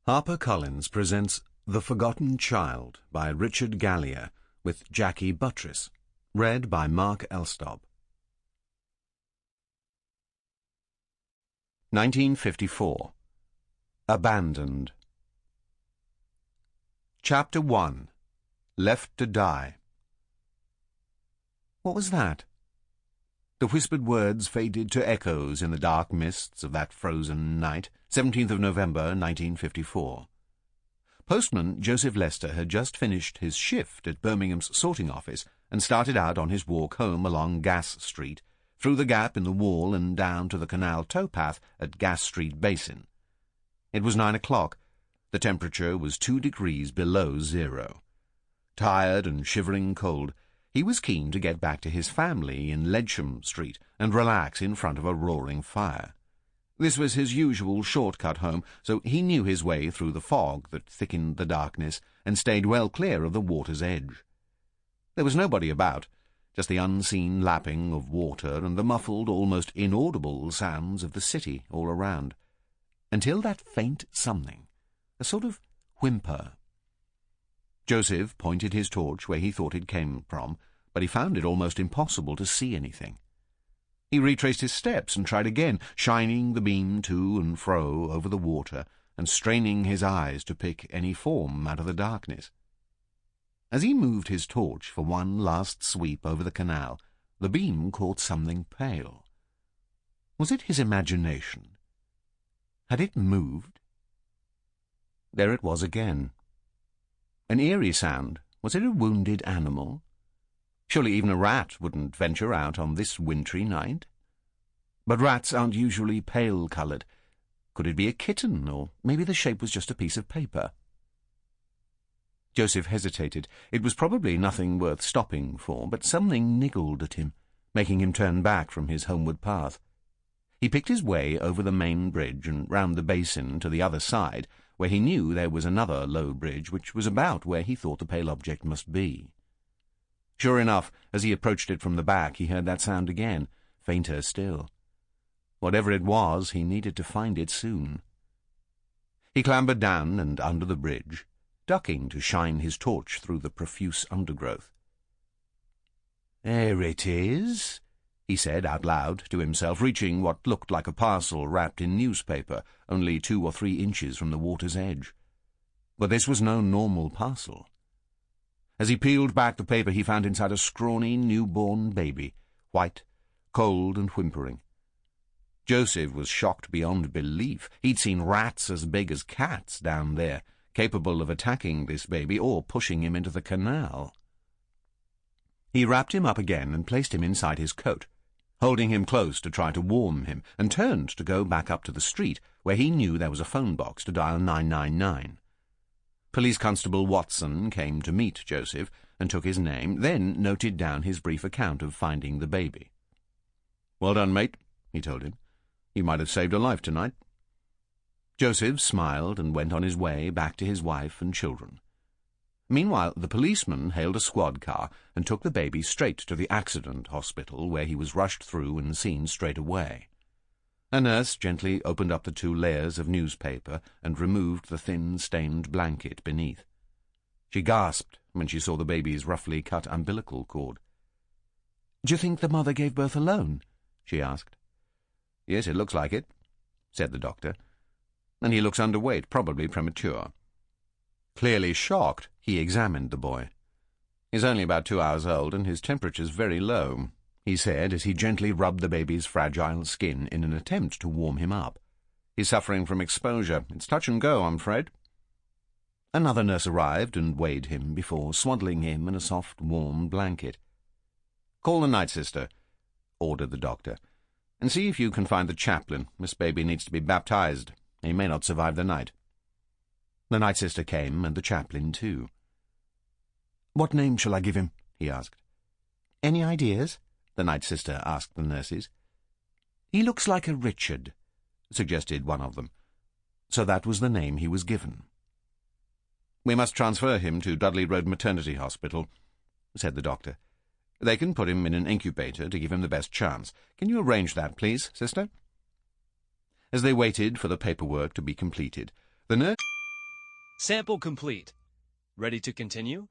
HarperCollins presents The Forgotten Child by Richard Gallear with Jackie Buttress, read by Mark Elstob. 1954. Abandoned. Chapter 1. Left to Die. What was that? The whispered words faded to echoes in the dark mists of that frozen night, 17th of November, 1954. Postman Joseph Lester had just finished his shift at Birmingham's sorting office and started out on his walk home along Gas Street, through the gap in the wall and down to the canal towpath at Gas Street Basin. It was 9 o'clock. The temperature was 2 degrees below zero. Tired and shivering cold, he was keen to get back to his family in Ledsham Street and relax in front of a roaring fire. This was his usual shortcut home, so he knew his way through the fog that thickened the darkness and stayed well clear of the water's edge. There was nobody about, just the unseen lapping of water and the muffled, almost inaudible sounds of the city all around, until that faint something, a sort of whimper. Joseph pointed his torch where he thought it came from, but he found it almost impossible to see anything. He retraced his steps and tried again, shining the beam to and fro over the water and straining his eyes to pick any form out of the darkness. As he moved his torch for one last sweep over the canal, the beam caught something pale. Was it his imagination? Had it moved? There it was again. An eerie sound. Was it a wounded animal? Surely even a rat wouldn't venture out on this wintry night. But rats aren't usually pale-coloured. Could it be a kitten, or maybe the shape was just a piece of paper? Joseph hesitated. It was probably nothing worth stopping for, but something niggled at him, making him turn back from his homeward path. He picked his way over the main bridge and round the basin to the other side, where he knew there was another low bridge which was about where he thought the pale object must be. Sure enough, as he approached it from the back, he heard that sound again, fainter still. Whatever it was, he needed to find it soon. He clambered down and under the bridge, ducking to shine his torch through the profuse undergrowth. "There it is," he said out loud to himself, reaching what looked like a parcel wrapped in newspaper, only 2 or 3 inches from the water's edge. But this was no normal parcel. As he peeled back the paper, he found inside a scrawny, newborn baby, white, cold and whimpering. Joseph was shocked beyond belief. He'd seen rats as big as cats down there, capable of attacking this baby or pushing him into the canal. He wrapped him up again and placed him inside his coat, holding him close to try to warm him, and turned to go back up to the street, where he knew there was a phone box to dial 999. Police Constable Watson came to meet Joseph and took his name, then noted down his brief account of finding the baby. "Well done, mate," he told him. "You might have saved a life tonight." Joseph smiled and went on his way back to his wife and children. Meanwhile, the policeman hailed a squad car and took the baby straight to the accident hospital, where he was rushed through and seen straight away. A nurse gently opened up the 2 layers of newspaper and removed the thin, stained blanket beneath. She gasped when she saw the baby's roughly cut umbilical cord. "Do you think the mother gave birth alone?" she asked. "Yes, it looks like it," said the doctor. "And he looks underweight, probably premature." Clearly shocked, he examined the boy. "He's only about 2 hours old, and his temperature's very low," he said as he gently rubbed the baby's fragile skin in an attempt to warm him up. "He's suffering from exposure. It's touch and go, I'm afraid." Another nurse arrived and weighed him before swaddling him in a soft, warm blanket. "Call the night sister," ordered the doctor, "and see if you can find the chaplain. This baby needs to be baptized. He may not survive the night." The night sister came, and the chaplain too. "What name shall I give him?" he asked. "Any ideas?" the night sister asked the nurses. "He looks like a Richard," suggested one of them. So that was the name he was given. "We must transfer him to Dudley Road Maternity Hospital," said the doctor. "They can put him in an incubator to give him the best chance. Can you arrange that, please, sister?" As they waited for the paperwork to be completed, the nurse Sample complete. Ready to continue?